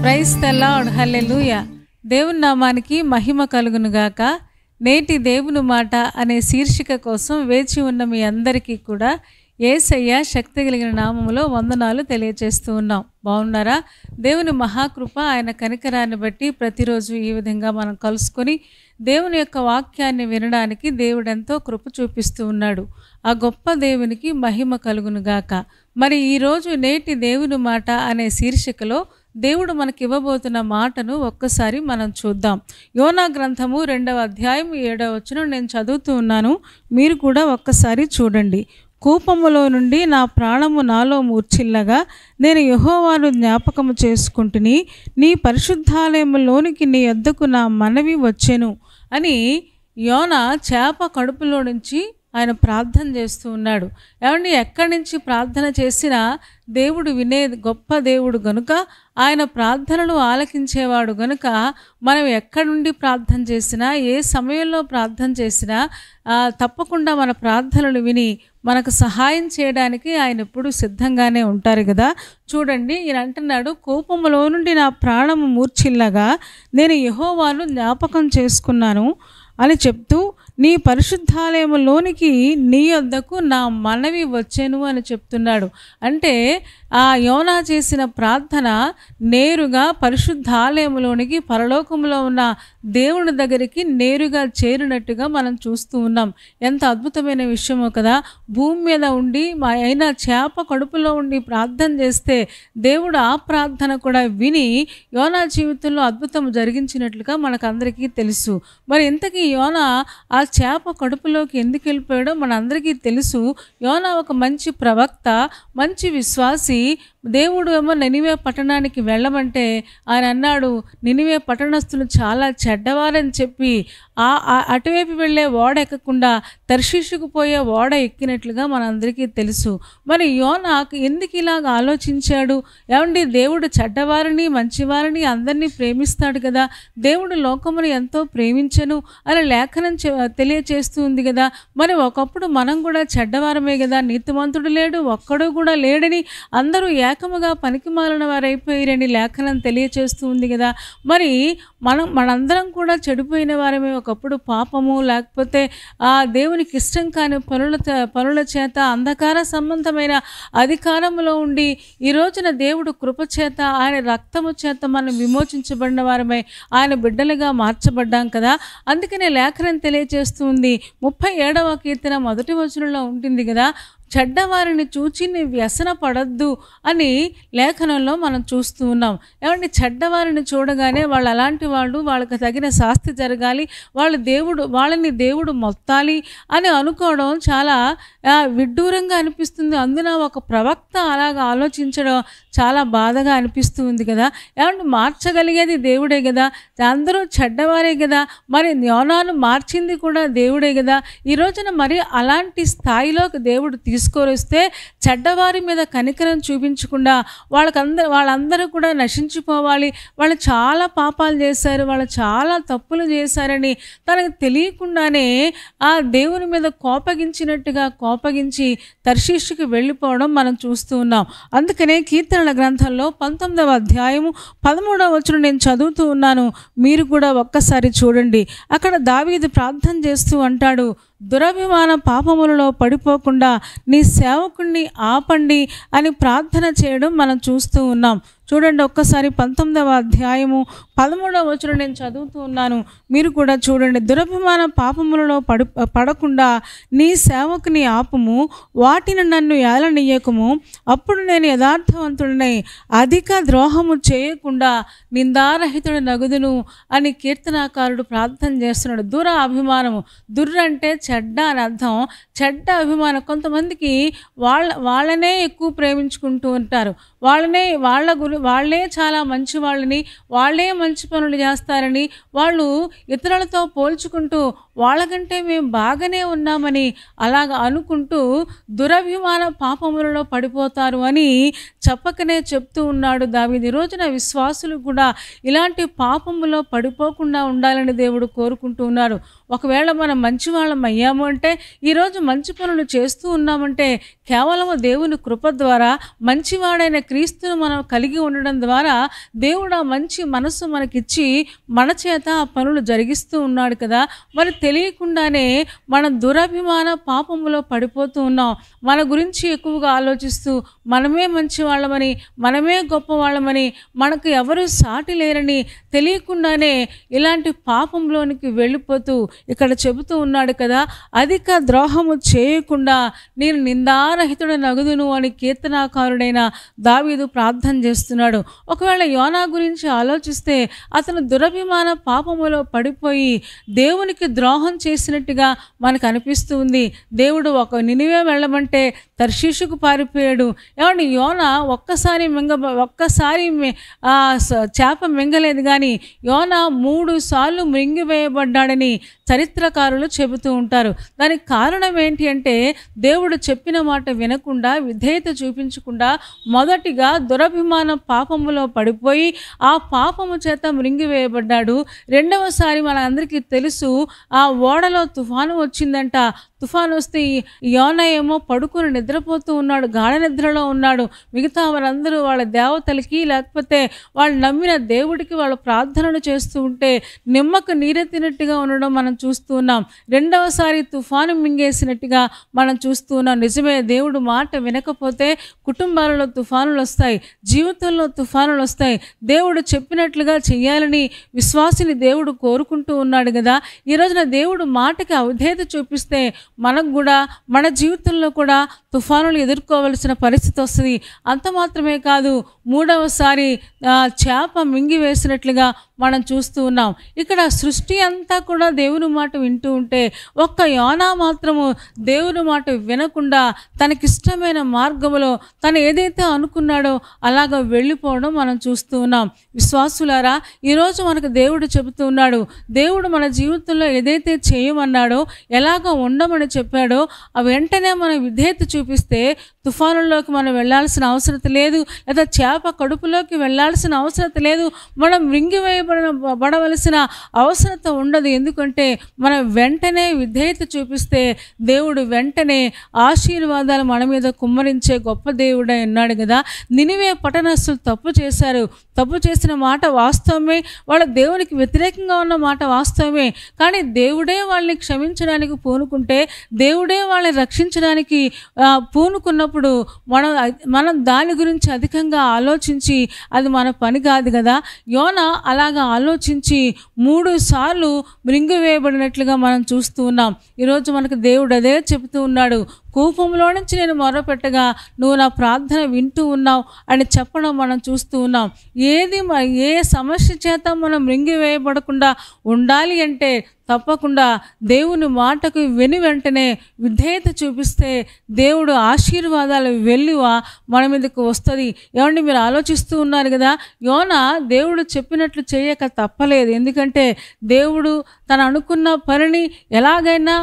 Praise the lord, హల్లెలూయా. దేవుని నామానికి మహిమ కలుగును గాక. నేటి దేవుని మాట అనే శీర్షిక కోసం వేచి ఉన్న మీ అందరికీ కూడా యేసయ్య శక్తి కలిగిన నామములో వందనాలు తెలియజేస్తూ ఉన్నాం. బాగున్నారా? దేవుని మహాకృప, ఆయన కనికరాన్ని బట్టి ప్రతిరోజు ఈ విధంగా మనం కలుసుకొని దేవుని యొక్క వాక్యాన్ని వినడానికి దేవుడెంతో కృప చూపిస్తూ ఉన్నాడు. ఆ గొప్ప దేవునికి మహిమ కలుగును గాక. మరి ఈరోజు నేటి దేవుని మాట అనే శీర్షికలో దేవుడు మనకి ఇవ్వబోతున్న మాటను ఒక్కసారి మనం చూద్దాం. యోనా గ్రంథము 2వ అధ్యాయం 7వ వచనం నేను చదువుతూ ఉన్నాను, మీరు కూడా ఒక్కసారి చూడండి. కూపములో నుండి నా ప్రాణము నాలో మూర్ఛిల్లగా నేను యెహోవాను జ్ఞాపకము చేసుకుంటుని, నీ పరిశుద్ధాలయములోనికి నీ యొద్దకు నా మనవి వచ్చెను అని యోనా చేప కడుపులో నుంచి ఆయన ప్రార్థన చేస్తూ ఉన్నాడు. ఏమండి, ఎక్కడి నుంచి ప్రార్థన చేసినా దేవుడు వినే గొప్ప దేవుడు గనుక, ఆయన ప్రార్థనలు ఆలకించేవాడు గనుక, మనం ఎక్కడి నుండి ప్రార్థన చేసినా, ఏ సమయంలో ప్రార్థన చేసినా తప్పకుండా మన ప్రార్థనలు విని మనకు సహాయం చేయడానికి ఆయన ఎప్పుడు సిద్ధంగానే ఉంటారు కదా. చూడండి, ఈయన అంటున్నాడు, కోపములో నుండి నా ప్రాణము మూర్ఛిల్లగా నేను యెహోవాను జ్ఞాపకం చేసుకున్నాను అని చెప్తూ, నీ పరిశుద్ధాలయములోనికి నీ యొద్దకు నా మనవి వచ్చెను అని చెప్తున్నాడు. అంటే ఆ యోనా చేసిన ప్రార్థన నేరుగా పరిశుద్ధాలయములోనికి, పరలోకంలో ఉన్న దేవుని దగ్గరికి నేరుగా చేరినట్టుగా మనం చూస్తూ ఉన్నాం. ఎంత అద్భుతమైన విషయమో కదా. భూమి మీద ఉండి అయినా చేప కడుపులో ఉండి ప్రార్థన చేస్తే దేవుడు ఆ ప్రార్థన కూడా విని యోనా జీవితంలో అద్భుతం జరిగించినట్లుగా మనకందరికీ తెలుసు. మరి ఇంతకీ యోనా ఆ చేప కడుపులోకి ఎందుకు వెళ్ళిపోయాడో మనందరికీ తెలుసు. యోనా ఒక మంచి ప్రవక్త, మంచి విశ్వాసి. దేవుడు ఏమో నినివే పట్టణానికి వెళ్ళమంటే ఆయన అన్నాడు, నినివే పట్టణస్థులు చాలా చెడ్డవారని చెప్పి అటువైపు వెళ్ళే ఓడ ఎక్కకుండా తర్షీషుకు పోయే ఓడ ఎక్కినట్లుగా మనందరికీ తెలుసు. మరి యోనా ఎందుకు ఇలాగ ఆలోచించాడు? ఏమండి, దేవుడు చెడ్డవారిని మంచివారిని అందరినీ ప్రేమిస్తాడు కదా. దేవుడు లోకమును ఎంతో ప్రేమించను అని లేఖనం తెలియచేస్తూ ఉంది కదా. మరి ఒకప్పుడు మనం కూడా చెడ్డవారమే కదా, నీతిమంతుడు లేడు, ఒక్కడు కూడా లేడని, అందరూ ఏకముగా పనికిమాలిన వారైపోయారని లేఖనం తెలియచేస్తూ ఉంది కదా. మరి మనందరం కూడా చెడిపోయిన వారమే. ఒకప్పుడు పాపము లేకపోతే దేవునికి ఇష్టం కాని పనుల చేత అంధకార సంబంధమైన అధికారంలో ఉండి ఈ రోజున దేవుడు కృప చేత ఆయన రక్తము చేత మనం విమోచించబడిన వారమై ఆయన బిడ్డలుగా మార్చబడ్డాం కదా. అందుకనే లేఖనం తెలియజేస్తుంది. 37వ కీర్తన 1వ వచనంలో ఉంటుంది కదా, చెడ్డవారిని చూచి నీ వ్యసన పడద్దు అని లేఖనంలో మనం చూస్తూ ఉన్నాం. ఏమంటే చెడ్డవారిని చూడగానే వాళ్ళు అలాంటి వాళ్ళు, వాళ్ళకి తగిన శాస్తి జరగాలి, వాళ్ళని దేవుడు మొత్తాలి అని అనుకోవడం చాలా విడ్డూరంగా అనిపిస్తుంది. అందున ఒక ప్రవక్త అలాగా ఆలోచించడం చాలా బాధగా అనిపిస్తూ ఉంది కదా. ఏమంటే మార్చగలిగేది దేవుడే కదా, అందరూ చెడ్డవారే కదా, మరి యోనాను మార్చింది కూడా దేవుడే కదా. ఈ రోజున మరి అలాంటి స్థాయిలోకి దేవుడు తీసుకొస్తే చెడ్డవారి మీద కనికరం చూపించకుండా వాళ్ళందరూ కూడా నశించిపోవాలి, వాళ్ళు చాలా పాపాలు చేశారు, వాళ్ళు చాలా తప్పులు చేశారని తనకు తెలియకుండానే ఆ దేవుని మీద కోపగించి తర్షీషుకి వెళ్ళిపోవడం మనం చూస్తూ ఉన్నాం. అందుకనే కీర్తనల గ్రంథంలో 19వ అధ్యాయము 13వ వచనం నేను చదువుతూ ఉన్నాను, మీరు కూడా ఒక్కసారి చూడండి. అక్కడ దావీదు ప్రార్థన చేస్తూ అంటాడు, దురభిమాన పాపములలో పడిపోకుండా నీ సేవకుణ్ణి ఆపండి అని ప్రార్థన చేయడం మనం చూస్తూ ఉన్నాం. చూడండి ఒక్కసారి 19వ అధ్యాయము 13వ వచనం నేను చదువుతూ ఉన్నాను, మీరు కూడా చూడండి. దురభిమాన పాపములలో పడకుండా నీ సేవకుని ఆపుము, వాటిని నన్ను ఏలనీయకుము, అప్పుడు నేను యథార్థవంతుడినై అధిక ద్రోహము చేయకుండా నిందారహితుడు నగుదును అని కీర్తనాకారుడు ప్రార్థన చేస్తున్నాడు. అభిమానము, అంటే చెడ్డ అని అర్థం. చెడ్డ అభిమానం. కొంతమందికి వాళ్ళనే ఎక్కువ ప్రేమించుకుంటూ ఉంటారు, వాళ్ళే చాలా మంచి వాళ్ళని, వాళ్ళే మంచి పనులు చేస్తారని, వాళ్ళు ఇతరులతో పోల్చుకుంటూ వాళ్ళకంటే మేము బాగానే ఉన్నామని అలాగ అనుకుంటూ దురభిమాన పాపములలో పడిపోతారు అని చెప్పకనే చెప్తూ ఉన్నాడు దావీదు. ఈ రోజున విశ్వాసులు కూడా ఇలాంటి పాపములో పడిపోకుండా ఉండాలని దేవుడు కోరుకుంటూ ఉన్నారు. ఒకవేళ మనం మంచి వాళ్ళం అయ్యాము అంటే, ఈరోజు మంచి పనులు చేస్తూ ఉన్నామంటే కేవలం దేవుని కృప ద్వారా, మంచివాడైన క్రీస్తును మనం కలిగి ఉండడం ద్వారా దేవుడు ఆ మంచి మనస్సు మనకిచ్చి మన చేత ఆ పనులు జరిగిస్తూ ఉన్నాడు కదా. మరి తెలియకుండానే మన దురభిమాన పాపములో పడిపోతూ ఉన్నాం. మన గురించి ఎక్కువగా ఆలోచిస్తూ మనమే మంచి వాళ్ళమని, మనమే గొప్ప వాళ్ళమని, మనకు ఎవరు సాటి లేరని తెలియకుండానే ఇలాంటి పాపంలోనికి వెళ్ళిపోతూ ఇక్కడ చెబుతూ ఉన్నాడు కదా, అధిక ద్రోహము చేయకుండా నేను నిందారహితుడు నగుదును అని కీర్తనాకారుడైన దావీదు ప్రార్థన చేస్తున్నాడు. ఒకవేళ యోనా గురించి ఆలోచిస్తే అతను దురభిమాన పాపములో పడిపోయి దేవునికి ద్రోహం చేసినట్టుగా మనకు అనిపిస్తూ ఉంది. దేవుడు ఒక నినివే వెళ్ళమంటే తర్షీషుకు పారిపోయాడు. ఏమండి, యోనా ఒక్కసారి చేప మింగలేదు, కానీ యోనా 3 సార్లు మృంగివేయబడ్డాడని చరిత్రకారులు చెబుతూ ఉంటారు. దానికి కారణం ఏంటి అంటే, దేవుడు చెప్పిన మాట వినకుండా, విధేయత చూపించకుండా మొదటిగా దురభిమాన పాపములో పడిపోయి ఆ పాపము చేత మృంగివేయబడ్డాడు. రెండవసారి మన అందరికీ తెలుసు, ఆ ఓడలో తుఫాను వచ్చిందంట. తుఫాను వస్తే యోనా ఏమో పడుకుని నిద్రపోతూ ఉన్నాడు, గాఢ నిద్రలో ఉన్నాడు. మిగతా వారందరూ వాళ్ళ దేవతలకి, లేకపోతే వాళ్ళు నమ్మిన దేవుడికి వాళ్ళు ప్రార్థనలు చేస్తూ ఉంటే నిమ్మకు నీరెత్తినట్టుగా ఉండడం మనం చూస్తూ ఉన్నాం. రెండవసారి తుఫాను మింగేసినట్టుగా మనం చూస్తూ ఉన్నాం. నిజమే, దేవుడు మాట వినకపోతే కుటుంబాలలో తుఫానులు వస్తాయి, జీవితంలో తుఫానులు వస్తాయి. దేవుడు చెప్పినట్లుగా చెయ్యాలని విశ్వాసిని దేవుడు కోరుకుంటూ ఉన్నాడు కదా. ఈ రోజున దేవుడు మాటకి అవిధేయత చూపిస్తే మనకు కూడా, మన జీవితంలో కూడా తుఫానులు ఎదుర్కోవలసిన పరిస్థితి వస్తుంది. అంత మాత్రమే కాదు, 3వసారి చేప మింగివేసినట్లుగా మనం చూస్తూ ఉన్నాం. ఇక్కడ సృష్టి అంతా కూడా దేవుని మాట వింటూ ఉంటే ఒక్క యోనా మాత్రము దేవుని మాట వినకుండా తనకిష్టమైన మార్గంలో తను ఏదైతే అనుకున్నాడో అలాగ వెళ్ళిపోవడం మనం చూస్తూ ఉన్నాం. విశ్వాసులారా, ఈరోజు మనకు దేవుడు చెబుతూ ఉన్నాడు, దేవుడు మన జీవితంలో ఏదైతే చేయమన్నాడో, ఎలాగ ఉండమని చెప్పాడో ఆ వెంటనే మనం విధేయత చూపిస్తే తుఫానుల్లోకి మనం వెళ్ళాల్సిన అవసరం లేదు, లేదా చేప కడుపులోకి వెళ్ళాల్సిన అవసరం లేదు, మనం మృంగివేయబడవలసిన అవసరత ఉండదు. ఎందుకంటే మనం వెంటనే విధేయత చూపిస్తే దేవుడు వెంటనే ఆశీర్వాదాలు మన మీద కుమ్మరించే గొప్ప దేవుడై ఉన్నాడు కదా. నినివే పట్టణస్థులు తప్పు చేశారు, తప్పు చేసిన మాట వాస్తవమే, వాళ్ళ దేవునికి వ్యతిరేకంగా ఉన్న మాట వాస్తవమే. కానీ దేవుడే వాళ్ళని క్షమించడానికి పూనుకుంటే, దేవుడే వాళ్ళని రక్షించడానికి పూనుకున్నప్పుడు మనం దాని గురించి అధికంగా ఆలోచించి అది మన పని కాదు కదా. యోనా అలాగా ఆలోచించి 3 సార్లు మృంగివేయబడినట్లుగా మనం చూస్తూ ఉన్నాం. ఈరోజు మనకు దేవుడు అదే చెబుతూ ఉన్నాడు, కూపంలో నుంచి నేను మొరపెట్టగా నువ్వు నా ప్రార్థన వింటూ ఉన్నావు అని చెప్పడం మనం చూస్తూ ఉన్నాం. ఏ సమస్య చేత మనం మృంగివేయబడకుండా ఉండాలి అంటే తప్పకుండా దేవుని మాటకు వెంటనే విధేయత చూపిస్తే దేవుడు ఆశీర్వాదాలు వెల్లువ మన మీదకు వస్తుంది. ఏమండి, మీరు ఆలోచిస్తూ ఉన్నారు కదా, యోనా దేవుడు చెప్పినట్లు చేయక తప్పలేదు. ఎందుకంటే దేవుడు తను అనుకున్న పనిని ఎలాగైనా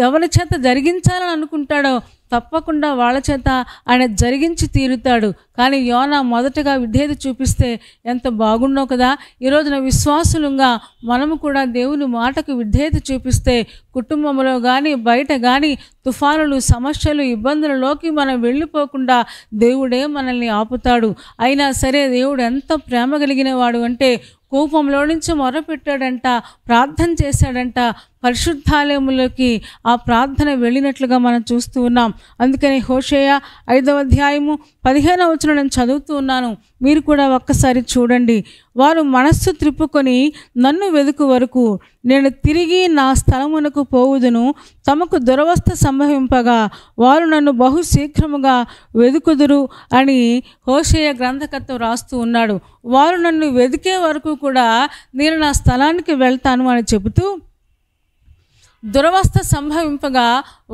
ఎవరి చేత జరిగించాలని అనుకుంటాడో తప్పకుండా వాళ్ళ చేత ఆయన జరిగించి తీరుతాడు. కానీ యోనా మొదటగా విధేయత చూపిస్తే ఎంత బాగుండో కదా. ఈరోజున విశ్వాసులుగా మనము కూడా దేవుని మాటకు విధేయత చూపిస్తే కుటుంబంలో కానీ బయట కానీ తుఫానులు, సమస్యలు, ఇబ్బందులలోకి మనం వెళ్ళిపోకుండా దేవుడే మనల్ని ఆపుతాడు. అయినా సరే దేవుడు ఎంత ప్రేమ కలిగిన వాడు అంటే కోపంలో నుంచి మొరపెట్టాడంట, ప్రార్థన చేశాడంట, పరిశుద్ధాలయములోకి ఆ ప్రార్థన వెళ్ళినట్లుగా మనం చూస్తూ ఉన్నాం. అందుకని హోషేయ 5వ అధ్యాయము 15వ వచనం నేను చదువుతూ ఉన్నాను, మీరు కూడా ఒక్కసారి చూడండి. వారు మనస్సు త్రిప్పుకొని నన్ను వెదుకు వరకు నేను తిరిగి నా స్థలమునకు పోవుదును. తమకు దురవస్థ సంభవింపగా వారు నన్ను బహు శీఘ్రముగా వెదుకుదురు అని హోషేయ గ్రంథకర్త రాస్తూ ఉన్నాడు. వారు నన్ను వెదికే వరకు కూడా నేను నా స్థలానికి వెళ్తాను అని చెబుతూ, దురవస్థ సంభవింపగా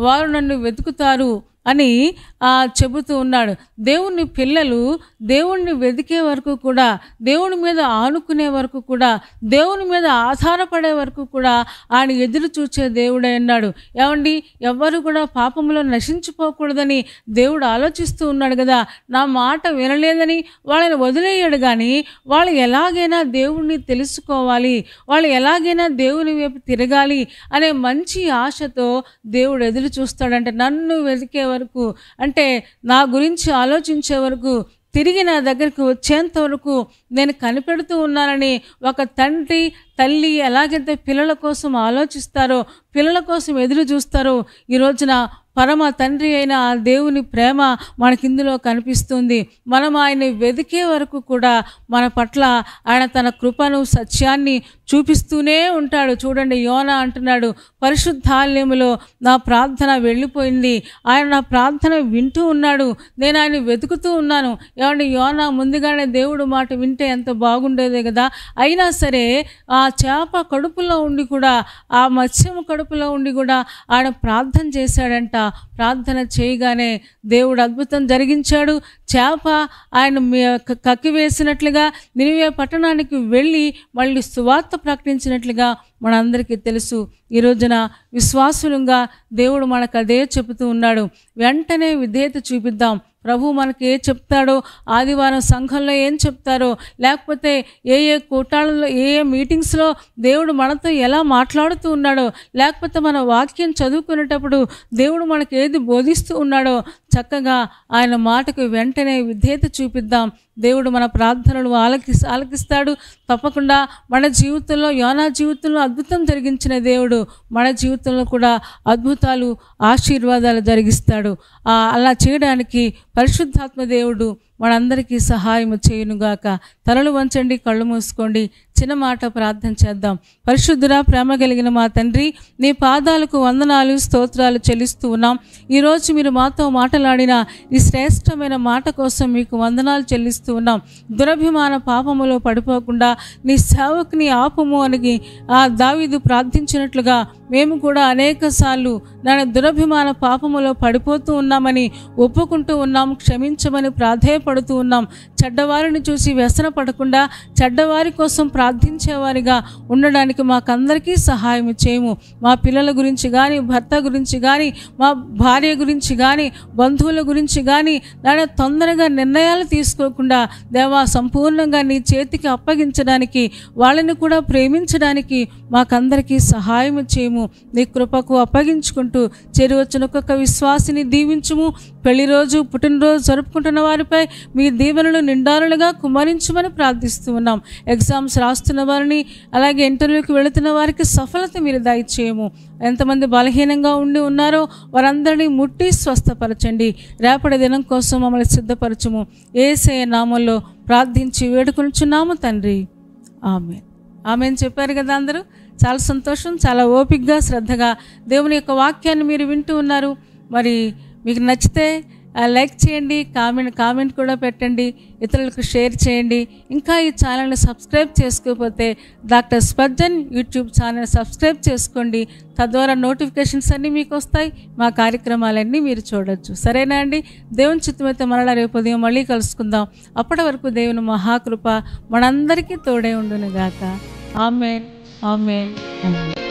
వారు నన్ను వెతుకుతారు అని చెబుతూ ఉన్నాడు. దేవుని పిల్లలు దేవుణ్ణి వెతికే వరకు కూడా, దేవుని మీద ఆనుకునే వరకు కూడా, దేవుని మీద ఆధారపడే వరకు కూడా ఆయన ఎదురు చూచే దేవుడే అన్నాడు. ఏమండి, ఎవ్వరు కూడా పాపంలో నశించిపోకూడదని దేవుడు ఆలోచిస్తూ ఉన్నాడు కదా. నా మాట వినలేదని వాళ్ళని వదిలేయాడు, కానీ వాళ్ళు ఎలాగైనా దేవుణ్ణి తెలుసుకోవాలి, వాళ్ళు ఎలాగైనా దేవుని వైపు తిరగాలి అనే మంచి ఆశతో దేవుడు ఎదురు చూస్తాడంటే, నన్ను వెతికే వరకు, అంటే నా గురించి ఆలోచించే వరకు, తిరిగి నా దగ్గరికి వచ్చేంత వరకు నేను కనిపెడుతూ ఉన్నానని ఒక తండ్రి తల్లి ఎలాగైతే పిల్లల కోసం ఆలోచిస్తారో, పిల్లల కోసం ఎదురు చూస్తారో, ఈ రోజున పరమ తండ్రి అయిన ఆ దేవుని ప్రేమ మనకిందులో కనిపిస్తుంది. మనం ఆయన్ని వెతికే వరకు కూడా మన పట్ల ఆయన తన కృపను, సత్యాన్ని చూపిస్తూనే ఉంటాడు. చూడండి, యోనా అంటున్నాడు, పరిశుద్ధాలయములో నా ప్రార్థన వెళ్ళిపోయింది, ఆయన నా ప్రార్థన వింటూ ఉన్నాడు, నేను ఆయన వెతుకుతూ ఉన్నాను. ఏమంటే యోనా ముందుగానే దేవుడు మాట వింటే ఎంత బాగుండేదే కదా. అయినా సరే ఆ చేప కడుపులో ఉండి కూడా, ఆ మత్స్యము కడుపులో ఉండి కూడా ఆయన ప్రార్థన చేశాడంట. ప్రార్థన చేయగానే దేవుడు అద్భుతం జరిగించాడు. చేప ఆయన కక్కివేసినట్లుగా నినివే పట్టణానికి వెళ్ళి మళ్ళీ సువార్త ప్రకటించినట్లుగా మనందరికీ తెలుసు. ఈ రోజున విశ్వాసులుగా దేవుడు మనకు అదే చెబుతూ ఉన్నాడు. వెంటనే విధేయత చూపిద్దాం. ప్రభు మనకి ఏ చెప్తాడో, ఆదివారం సంఘంలో ఏం చెప్తారో, లేకపోతే ఏ కూటాలలో, ఏ మీటింగ్స్లో దేవుడు మనతో ఎలా మాట్లాడుతూ ఉన్నాడో, లేకపోతే మన వాక్యం చదువుకునేటప్పుడు దేవుడు మనకి ఏది బోధిస్తూ ఉన్నాడో, చక్కగా ఆయన మాటకు వెంటనే విధేయత చూపిద్దాం. దేవుడు మన ప్రార్థనలు ఆలకిస్తాడు. తప్పకుండా మన జీవితంలో, యోనా జీవితంలో అద్భుతం జరిగించిన దేవుడు మన జీవితంలో కూడా అద్భుతాలు, ఆశీర్వాదాలు జరిగిస్తాడు. అలా చేయడానికి పరిశుద్ధాత్మ దేవుడు మనందరికీ సహాయం చేయునుగాక. తలలు వంచండి, కళ్ళు మూసుకోండి, చిన్న మాట ప్రార్థన చేద్దాం. పరిశుద్ధుడా, ప్రేమ కలిగిన మా తండ్రి, నీ పాదాలకు వందనాలు, స్తోత్రాలు చెల్లిస్తూ ఉన్నాం. ఈరోజు మీరు మాతో మాట్లాడిన ఈ శ్రేష్టమైన మాట కోసం మీకు వందనాలు చెల్లిస్తూ ఉన్నాం. దురభిమాన పాపములో పడిపోకుండా నీ సేవకుని ఆపము అని దావీదు ప్రార్థించినట్లుగా మేము కూడా అనేక సార్లు దురభిమాన పాపములో పడిపోతూ ఉన్నామని ఒప్పుకుంటూ ఉన్నాం. క్షమించమని ప్రాధేయపడుతూ ఉన్నాం. చెడ్డవారిని చూసి వ్యసన పడకుండా చెడ్డవారి కోసం ప్రార్థించేవారిగా ఉండడానికి మాకందరికీ సహాయం చేయము. మా పిల్లల గురించి కానీ, భర్త గురించి కానీ, మా భార్య గురించి కానీ, బంధువుల గురించి కానీ తొందరగా నిర్ణయాలు తీసుకోకుండా దేవా, సంపూర్ణంగా నీ చేతికి అప్పగించడానికి, వాళ్ళని కూడా ప్రేమించడానికి మాకందరికీ సహాయం చేయము. నీ కృపకు అప్పగించుకుంటూ చేరువచ్చిన ఒక్కొక్క విశ్వాసిని దీవించుము. పెళ్లి రోజు, పుట్టినరోజు జరుపుకుంటున్న వారిపై మీ దీవెనలు నిండారులుగా కుమ్మరించమని ప్రార్థిస్తూ ఉన్నాం. ఎగ్జామ్స్ రాస్తున్న వారిని, అలాగే ఇంటర్వ్యూకి వెళుతున్న వారికి సఫలత మీరు దయచేయము. ఎంతమంది బలహీనంగా ఉండి ఉన్నారో వారందరినీ ముట్టి స్వస్థపరచండి. రేపటి దినం కోసం మమ్మల్ని సిద్ధపరచుము. యేసయ్య నామములో ప్రార్థించి వేడుకొనుచున్నాము తండ్రి, ఆమేన్. ఆమేన్ చెప్పారు కదా అందరూ. చాలా సంతోషం. చాలా ఓపికగా, శ్రద్ధగా దేవుని యొక్క వాక్యాన్ని మీరు వింటూ ఉన్నారు. మరి మీకు నచ్చితే లైక్ చేయండి, కామెంట్ కూడా పెట్టండి, ఇతరులకు షేర్ చేయండి. ఇంకా ఈ ఛానల్ని సబ్స్క్రైబ్ చేసుకోకపోతే doctor Spurgeon YouTube channel subscribe చేసుకోండి. తద్వారా నోటిఫికేషన్స్ అన్నీ మీకు వస్తాయి. మా కార్యక్రమాలన్నీ మీరు చూడొచ్చు. సరేనా అండి? దేవుని చిత్తమైతే మరలా రేపు ఉదయం మళ్ళీ కలుసుకుందాం. అప్పటి వరకు దేవుని మహాకృప మనందరికీ తోడే ఉండునుగాక. ఆమేన్, ఆమేన్, ఆమేన్.